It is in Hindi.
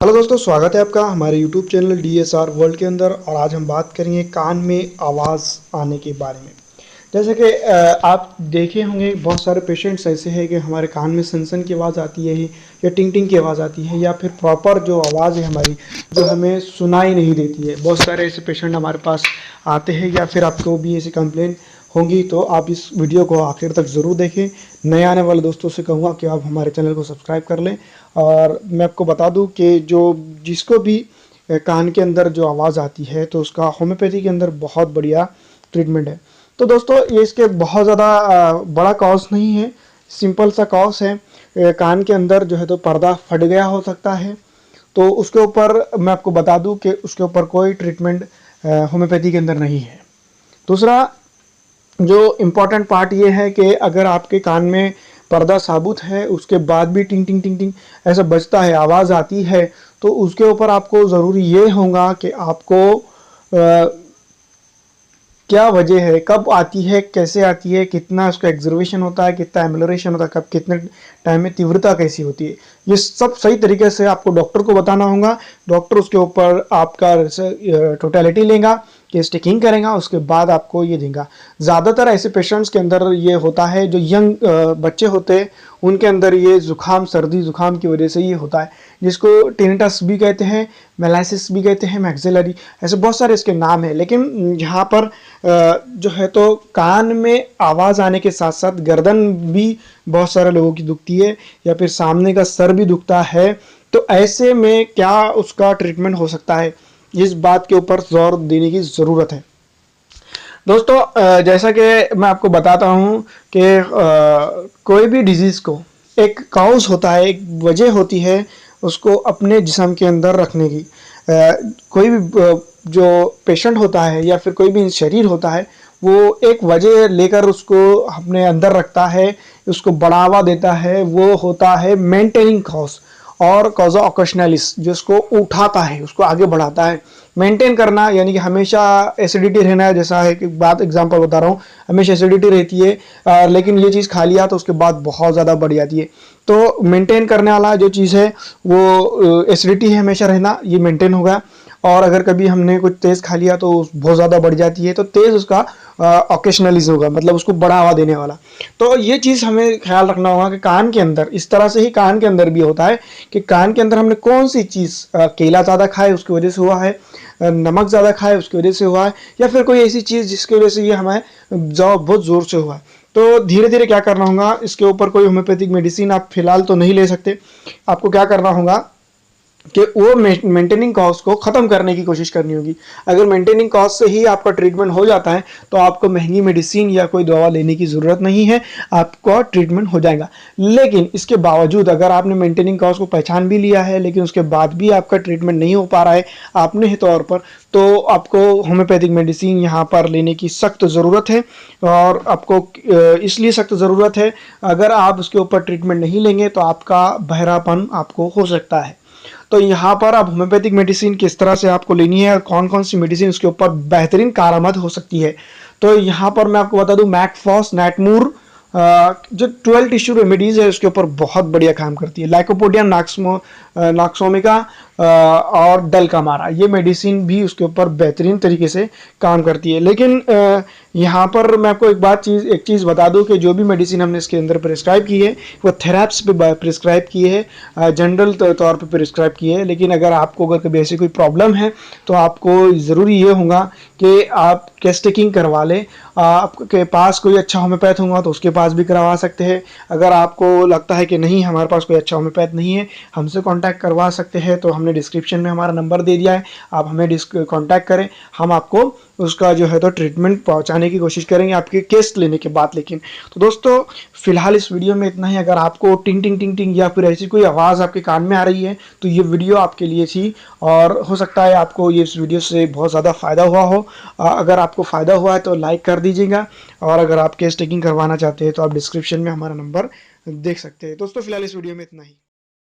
हेलो दोस्तों, स्वागत है आपका हमारे यूट्यूब चैनल DSR वर्ल्ड के अंदर। और आज हम बात करेंगे कान में आवाज़ आने के बारे में। जैसे कि आप देखे होंगे बहुत सारे पेशेंट्स ऐसे हैं कि हमारे कान में सन की आवाज़ आती है या टिंग टिंग की आवाज़ आती है, या फिर प्रॉपर जो आवाज़ है हमारी जो हमें सुनाई नहीं देती है। बहुत सारे ऐसे पेशेंट हमारे पास आते हैं, या फिर आपको भी ऐसी कंप्लेन होंगी, तो आप इस वीडियो को आखिर तक ज़रूर देखें। नए आने वाले दोस्तों से कहूँगा कि आप हमारे चैनल को सब्सक्राइब कर लें। और मैं आपको बता दूं कि जिसको भी कान के अंदर जो आवाज़ आती है, तो उसका होम्योपैथी के अंदर बहुत बढ़िया ट्रीटमेंट है। तो दोस्तों, ये इसके बहुत ज़्यादा बड़ा कॉज नहीं है, सिंपल सा कॉज है। कान के अंदर जो है तो पर्दा फट गया हो सकता है, तो उसके ऊपर मैं आपको बता दूं कि उसके ऊपर कोई ट्रीटमेंट होम्योपैथी के अंदर नहीं है। दूसरा जो इम्पॉर्टेंट पार्ट ये है कि अगर आपके कान में पर्दा साबुत है, उसके बाद भी टिंग टिंग टिंग टिंग ऐसा बजता है, आवाज़ आती है, तो उसके ऊपर आपको ज़रूरी ये होगा कि आपको क्या वजह है, कब आती है, कैसे आती है, कितना उसका एक्सर्वेशन होता है, कितना एम्युलरेशन होता है, कब कितने टाइम में तीव्रता कैसी होती है, ये सब सही तरीके से आपको डॉक्टर को बताना होगा। डॉक्टर उसके ऊपर आपका टोटलिटी लेगा, केस टेकिंग करेगा, उसके बाद आपको ये देगा। ज़्यादातर ऐसे पेशेंट्स के अंदर ये होता है, जो यंग बच्चे होते हैं उनके अंदर ये ज़ुकाम, सर्दी ज़ुकाम की वजह से ये होता है, जिसको टिनिटस भी कहते हैं, मेलाइसिस भी कहते हैं, मैक्सिलरी, ऐसे बहुत सारे इसके नाम हैं। लेकिन यहाँ पर जो है तो कान में आवाज़ आने के साथ साथ गर्दन भी बहुत सारे लोगों की दुखती है, या फिर सामने का सर भी दुखता है। तो ऐसे में क्या उसका ट्रीटमेंट हो सकता है, इस बात के ऊपर जोर देने की ज़रूरत है। दोस्तों, जैसा कि मैं आपको बताता हूँ कि कोई भी डिजीज़ को एक कॉज होता है, एक वजह होती है उसको अपने जिस्म के अंदर रखने की। कोई भी जो पेशेंट होता है या फिर कोई भी शरीर होता है, वो एक वजह लेकर उसको अपने अंदर रखता है, उसको बढ़ावा देता है। वो होता है मेंटेनिंग कॉज और कॉजा ऑकेशनलिस, जिसको उठाता है, उसको आगे बढ़ाता है। मेंटेन करना यानी कि हमेशा एसिडिटी रहना है। जैसा है कि बात एग्जांपल बता रहा हूँ, हमेशा एसिडिटी रहती है, लेकिन ये चीज़ खा लिया तो उसके बाद बहुत ज़्यादा बढ़ जाती है। तो मेंटेन करने वाला जो चीज़ है वो एसिडिटी है, हमेशा रहना, ये मेंटेन होगा। और अगर कभी हमने कुछ तेज़ खा लिया तो बहुत ज़्यादा बढ़ जाती है, तो तेज़ उसका ऑकेशनलिज्म होगा, मतलब उसको बढ़ावा देने वाला। तो ये चीज़ हमें ख्याल रखना होगा कि कान के अंदर इस तरह से ही कान के अंदर भी होता है कि कान के अंदर हमने कौन सी चीज़, केला ज़्यादा खाए उसकी वजह से हुआ है, नमक ज़्यादा खाए उसकी वजह से हुआ है, या फिर कोई ऐसी चीज़ जिसकी वजह से ये हमें बहुत ज़ोर से हुआ है। तो धीरे धीरे क्या करना होगा, इसके ऊपर कोई होम्योपैथिक मेडिसिन आप फिलहाल तो नहीं ले सकते। आपको क्या करना होगा कि वो मेंटेनिंग कॉज को ख़त्म करने की कोशिश करनी होगी। अगर मेंटेनिंग कॉज से ही आपका ट्रीटमेंट हो जाता है तो आपको महंगी मेडिसिन या कोई दवा लेने की ज़रूरत नहीं है, आपका ट्रीटमेंट हो जाएगा। लेकिन इसके बावजूद अगर आपने मेंटेनिंग कॉज को पहचान भी लिया है, लेकिन उसके बाद भी आपका ट्रीटमेंट नहीं हो पा रहा है अपने ही तौर पर, तो आपको होम्योपैथिक मेडिसिन यहाँ पर लेने की सख्त ज़रूरत है। और आपको इसलिए सख्त ज़रूरत है, अगर आप उसके ऊपर ट्रीटमेंट नहीं लेंगे तो आपका बहरापन आपको हो सकता है। तो यहाँ पर अब होम्योपैथिक मेडिसिन किस तरह से आपको लेनी है और कौन कौन सी मेडिसिन उसके ऊपर बेहतरीन कारआमद हो सकती है, तो यहाँ पर मैं आपको बता दूं, मैकफॉस, नेटमूर, जो 12 टिश्यू रेमेडीज़ है उसके ऊपर बहुत बढ़िया काम करती है। लाइकोपोडियम नाक्सोमिका और डलकामारा, ये मेडिसिन भी उसके ऊपर बेहतरीन तरीके से काम करती है। लेकिन यहाँ पर मैं आपको एक चीज़ बता दूं कि जो भी मेडिसिन हमने इसके अंदर प्रिस्क्राइब की है वो थेरेप्स पे प्रिस्क्राइब की है, जनरल तौर पे प्रिस्क्राइब की है। लेकिन अगर कभी ऐसी कोई प्रॉब्लम है तो आपको ज़रूरी ये होगा कि आप केस टेकिंग करवा लें। आपके पास कोई अच्छा होम्योपैथ होगा तो उसके पास भी करवा सकते हैं। अगर आपको लगता है कि नहीं हमारे पास कोई अच्छा होम्योपैथ नहीं है, हमसे कांटेक्ट करवा सकते हैं, तो हमने डिस्क्रिप्शन में हमारा नंबर दे दिया है, आप हमें कांटेक्ट करें, हम आपको उसका जो है तो ट्रीटमेंट पहुंचाने की कोशिश करेंगे आपके केस लेने के बाद। लेकिन तो दोस्तों, फिलहाल इस वीडियो में इतना ही। अगर आपको टिंग टिंग टिंग टिंग या फिर ऐसी कोई आवाज़ आपके कान में आ रही है तो ये वीडियो आपके लिए थी, और हो सकता है आपको ये इस वीडियो से बहुत ज़्यादा फ़ायदा हुआ हो। अगर आपको फ़ायदा हुआ है तो लाइक कर दीजिएगा, और अगर आप केस टेकिंग करवाना चाहते हैं तो आप डिस्क्रिप्शन में हमारा नंबर देख सकते हैं। दोस्तों, फिलहाल इस वीडियो में इतना ही।